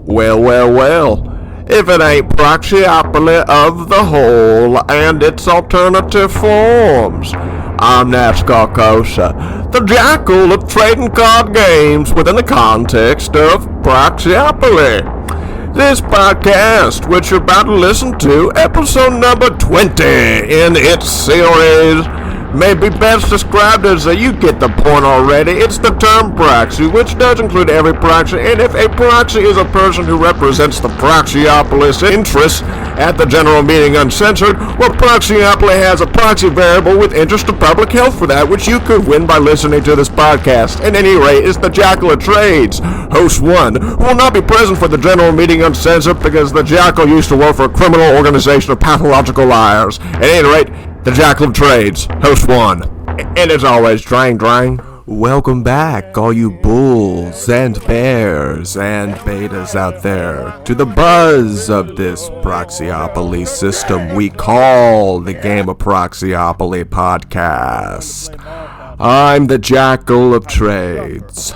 Well. If it ain't Proxyopoly of the whole and its alternative forms. I'm NASCAR Cosa, the jackal of trading card games within the context of Proxyopoly. This podcast, which you're about to listen to, episode number 20 in its series, may be best described as you get the point already. It's the term proxy, which does include every proxy, and if a proxy is a person who represents the Proxyopolis interests at the general meeting uncensored, well, Proxyopoly has a proxy variable with interest of public health for that, which you could win by listening to this podcast. At any rate, it's the Jackal of Trades, host 1, who will not be present for the general meeting uncensored because the Jackal used to work for a criminal organization of pathological liars. At any rate, the Jackal of Trades, host 1. And as always, Drang. Welcome back, all you bulls and bears and betas out there, to the buzz of this Proxyopoly system we call the Game of Proxyopoly podcast. I'm the Jackal of Trades,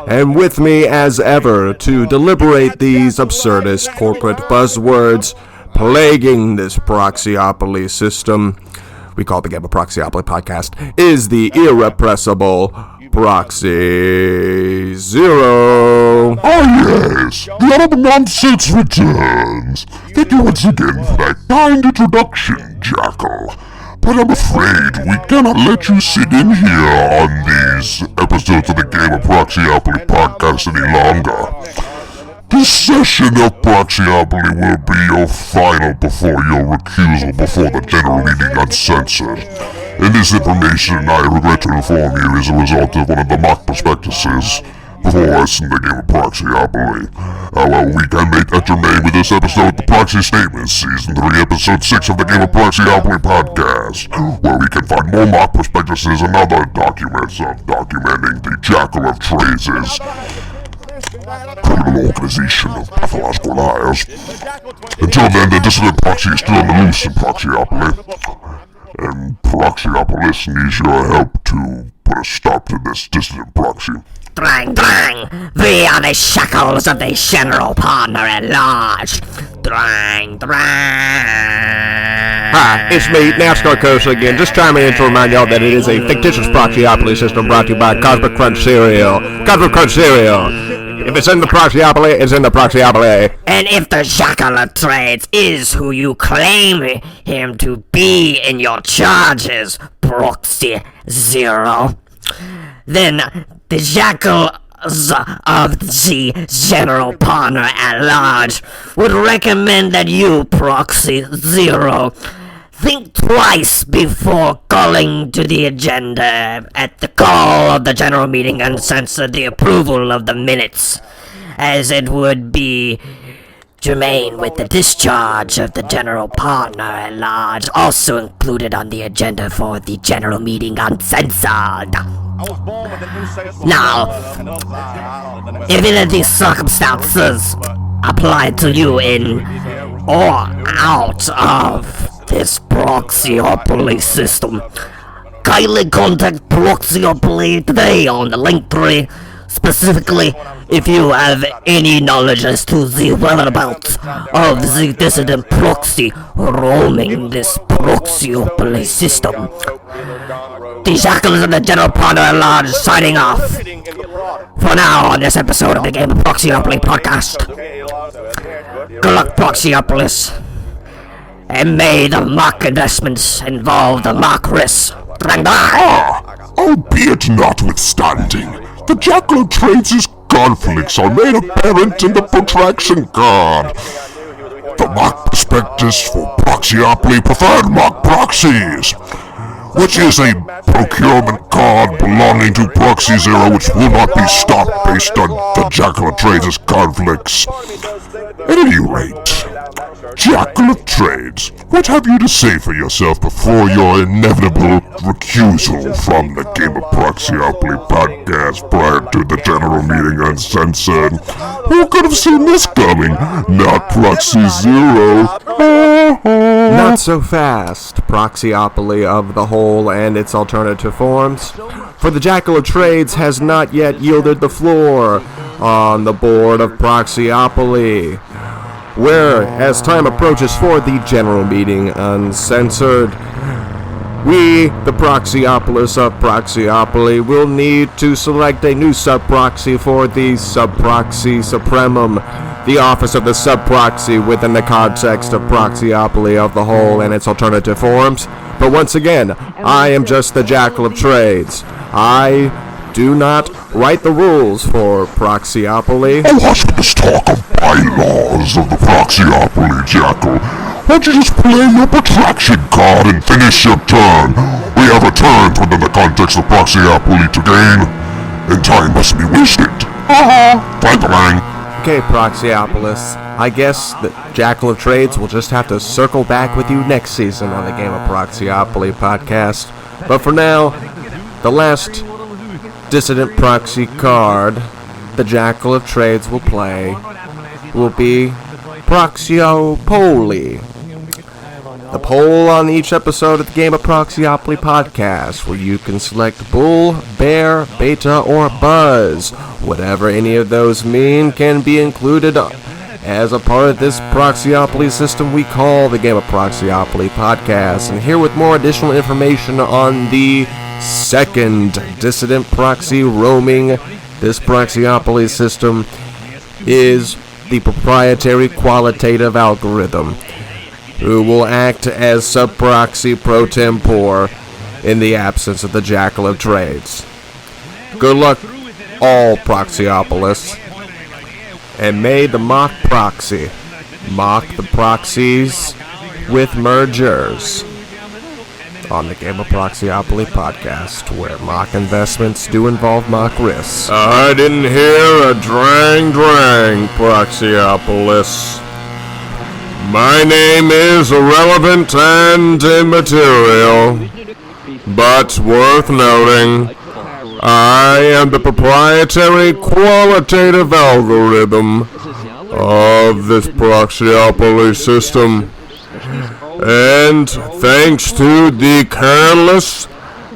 and with me as ever to deliberate these absurdist corporate buzzwords plaguing this Proxyopoly system we call the Game of Proxyopoly podcast is the irrepressible Proxy Zero. Oh yes, the Honorable Nonsense returns. Thank you once again for that kind introduction, Jackal. But I'm afraid we cannot let you sit in here on these episodes of the Game of Proxyopoly podcast any longer. This session of Proxyopoly will be your final before your recusal before the general meeting uncensored. And this information, I regret to inform you, is a result of one of the mock prospectuses before us in the Game of Proxyopoly. However, we can make that germane with this episode of the Proxy Statements, Season 3, Episode 6 of the Game of Proxyopoly podcast, where we can find more mock prospectuses and other documents of documenting the Jackal of Trades' criminal organization of pathological liars. Until then, the dissident proxy is still on the loose in Proxyopoly, and Proxyopolis needs your help to put a stop to this dissident proxy. Drang! We are the shackles of the general partner at large. Drang! Hi, it's me, NASCAR Cosa again, just chiming in to remind y'all that it is a fictitious Proxyopoly system brought to you by Cosmic Crunch Cereal. If it's in the Proxyopoly, it's in the Proxyopoly. And if the Jackal of Trades is who you claim him to be in your charges, Proxy Zero, then the Jackals of the general partner at large would recommend that you, Proxy Zero, think twice before calling to the agenda at the call of the general meeting uncensored the approval of the minutes, as it would be germane with the discharge of the general partner at large, also included on the agenda for the general meeting uncensored. Now, if any of these circumstances apply to you in or out of this Proxyopoly system, kindly contact Proxyopoly today on the link tree, specifically if you have any knowledge as to the whereabouts of the dissident proxy roaming this Proxyopoly system. The Jackals and the general partner at large signing off for now on this episode of the Game of Proxyopoly podcast. Good luck, Proxyopolis. And may the mock investments involve the mock risks. Albeit notwithstanding, the Jackal of Trades' conflicts are made apparent in the protraction card. The mock prospectus for Proxyopoly preferred mock proxies, which is a procurement card belonging to Proxy Zero, which will not be stopped based on the Jackal of Trades' conflicts. At any rate, Jackal of Trades, what have you to say for yourself before your inevitable recusal from the Game of Proxyopoly podcast prior to the general meeting uncensored? Who could have seen this coming? Not Proxy Zero. Not so fast, Proxyopoly of the whole and its alternative forms, for the Jackal of Trades has not yet yielded the floor on the board of Proxyopoly, where, as time approaches for the general meeting uncensored, we, the Proxyopolis of Proxyopoly, will need to select a new sub-proxy for the Sub-Proxy Supremum, the office of the sub-proxy within the context of Proxyopoly of the whole and its alternative forms. But once again, I am just the Jackal of Trades. I do not write the rules for Proxyopoly. Oh, hush with this talk of bylaws of the Proxyopoly, Jackal. Why don't you just play your protraction card and finish your turn? We have a turn within the context of Proxyopoly to gain, and time must be wasted. Bang. Okay, Proxyopolis, I guess the Jackal of Trades will just have to circle back with you next season on the Game of Proxyopoly podcast. But for now, the last dissident proxy card the Jackal of Trades will play will be Proxyopoly. The poll on each episode of the Game of Proxyopoly podcast, where you can select Bull, Bear, Beta, or Buzz. Whatever any of those mean can be included as a part of this Proxyopoly system we call the Game of Proxyopoly podcast. And here with more additional information on the second dissident proxy roaming this Proxyopoly system is the proprietary qualitative algorithm, who will act as sub-proxy pro tempore in the absence of the Jackal of Trades. Good luck, all Proxyopolis, and may the mock proxy mock the proxies with mergers on the Game of Proxyopoly podcast, where mock investments do involve mock risks. I didn't hear a drang, Proxyopolis. My name is irrelevant and immaterial, but worth noting, I am the proprietary qualitative algorithm of this Proxyopoly system, and thanks to the careless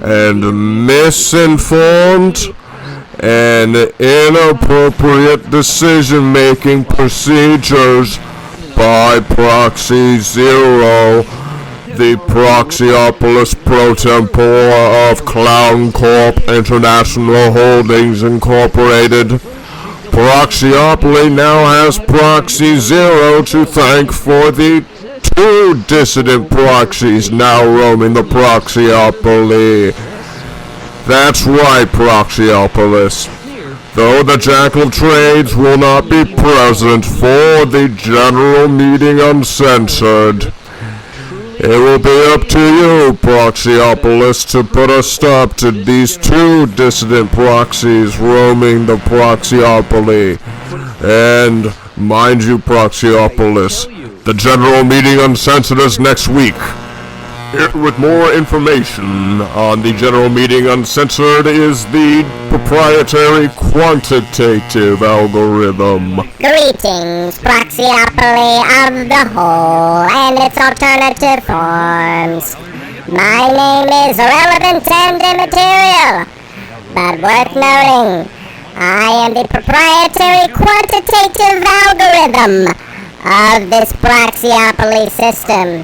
and misinformed and inappropriate decision-making procedures by Proxy Zero, the Proxyopolis pro tempore of Clown Corp International Holdings Incorporated, Proxyopoly now has Proxy Zero to thank for the two dissident proxies now roaming the Proxyopoly. That's right, Proxyopolis. Though the Jackal of Trades will not be present for the general meeting uncensored, it will be up to you, Proxyopolis, to put a stop to these two dissident proxies roaming the Proxyopoly. And mind you, Proxyopolis, the general meeting uncensored is next week. With more information on the general meeting uncensored is the proprietary quantitative algorithm. Greetings, Proxyopoly of the whole and its alternative forms. My name is irrelevant and immaterial, but worth noting, I am the proprietary quantitative algorithm of this Proxyopoly system.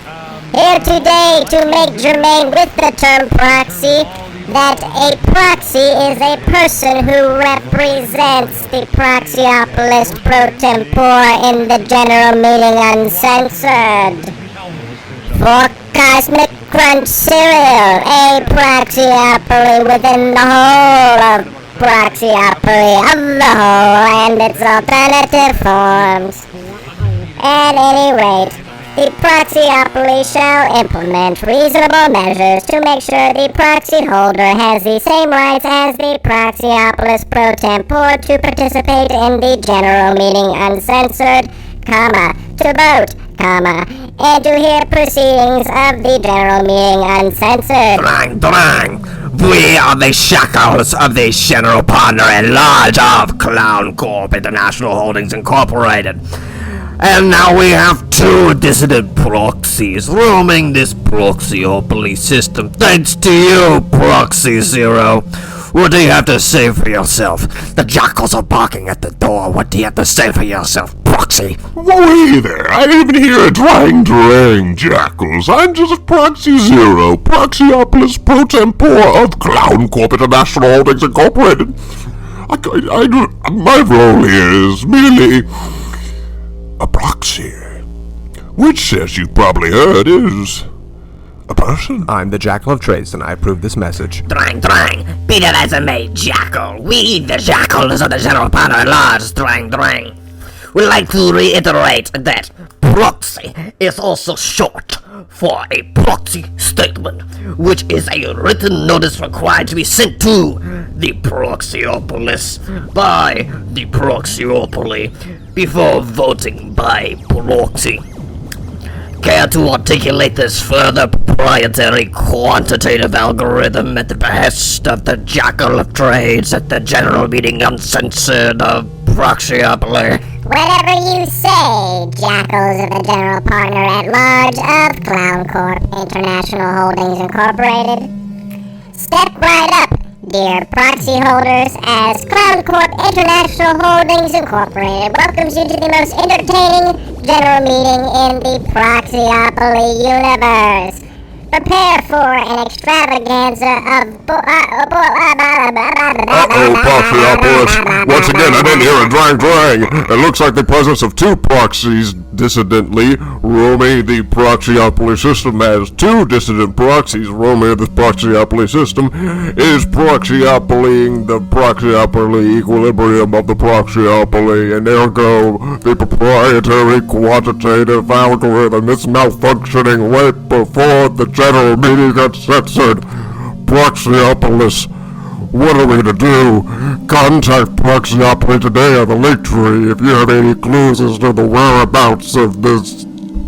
Here today to make germane with the term proxy that a proxy is a person who represents the Proxyopolis pro tempore in the general meeting uncensored. For Cosmic Crunch Cereal, a Proxyopoly within the whole of Proxyopoly of the whole and its alternative forms. At any rate, the Proxyopoly shall implement reasonable measures to make sure the proxy holder has the same rights as the Proxyopolis pro tempore to participate in the general meeting uncensored, to vote, and to hear proceedings of the general meeting uncensored. Drang! We are the shackles of the general partner at large of Clown Corp International Holdings Incorporated. And now we have two dissident proxies roaming this Proxyopoly system, thanks to you, Proxy Zero, What do you have to say for yourself? The jackals are barking at the door. What do you have to say for yourself, Proxy? Whoa, hey there, I didn't even hear a drang, jackals. I'm just Proxy Zero, Proxyopolis pro tempore of Clown Corp International Holdings Incorporated. My role here is merely a proxy, which, as you've probably heard, is a person. I'm the Jackal of Trades, and I approve this message. Drang, be that as it may, Jackal. We, the Jackals, are the general partner at large, drang. We'd like to reiterate that Proxy is also short for a proxy statement, which is a written notice required to be sent to the Proxyopolis by the Proxyopoly before voting by proxy. Care to articulate this further proprietary quantitative algorithm at the behest of the Jackal of Trades at the general meeting uncensored of Proxyopoly? Whatever you say, Jackals of the General Partner at Large of Clown Corp International Holdings Incorporated. Step right up, dear proxy holders, as Clown Corp International Holdings Incorporated welcomes you to the most entertaining general meeting in the Proxyopoly universe. Prepare for an extravaganza of Proxyopolis. Once again, I didn't hear a drang. It looks like the presence of two proxies dissidently roaming the Proxyopoly system, as two dissident proxies roaming the Proxyopoly system is Proxyopolying the Proxyopoly equilibrium of the Proxyopoly, and ergo, the proprietary quantitative algorithm is malfunctioning right before the general meeting got censored. Proxyopolis, what are we gonna do? Contact Proxyopoly today on the link tree if you have any clues as to the whereabouts of this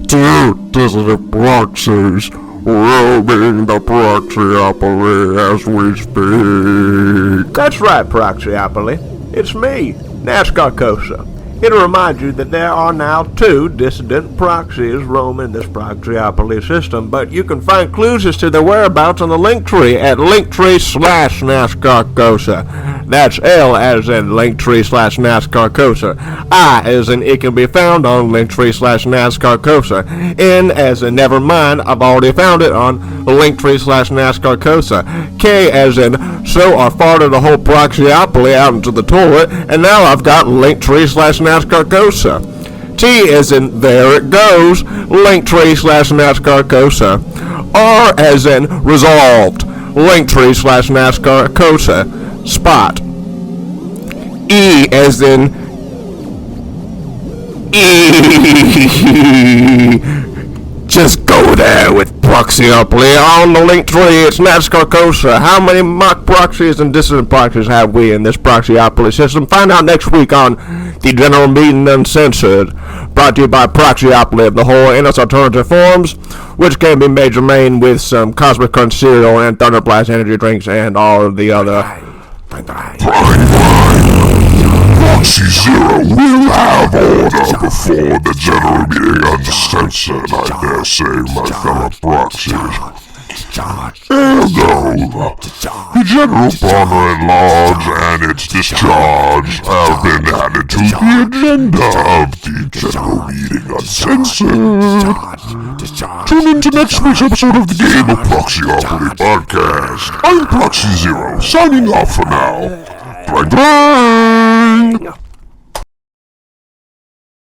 two dissident proxies roaming the Proxyopoly as we speak. That's right, Proxyopoly. It's me, NASCAR Cosa. Here to remind you that there are now two dissident proxies roaming this Proxyopoly system, but you can find clues as to their whereabouts on the link tree at linktree/NASCAR Cosa. That's L as in linktree/NASCAR Cosa. I as in it can be found on linktree/NASCAR Cosa. N as in never mind, I've already found it on linktree/NASCAR Cosa. K as in so I farted the whole Proxyopoly out into the toilet, and now I've got linktree/NASCAR Cosa. T as in there it goes, linktree/NASCAR Cosa. R as in resolved, linktree/NASCAR Cosa. Spot. E as in just go there with Proxyopoly on the link tree. It's NASCAR Cosa. How many mock proxies and dissident proxies have we in this Proxyopoly system? Find out next week on the General Meeting Uncensored, brought to you by Proxyopoly of the Whole in its alternative forms, which can be made germane with some Cosmic Crunch cereal and Thunder Blast energy drinks and all of the other. Proxy Zero will have order before the general meeting uncensored, I dare say, my fellow proxies. Ergo, the general partner at large and its discharge have been added to the agenda of the general meeting uncensored. Tune in to next week's episode of the Game of Proxyopoly podcast. I'm Proxy Zero, signing off for now. Drang!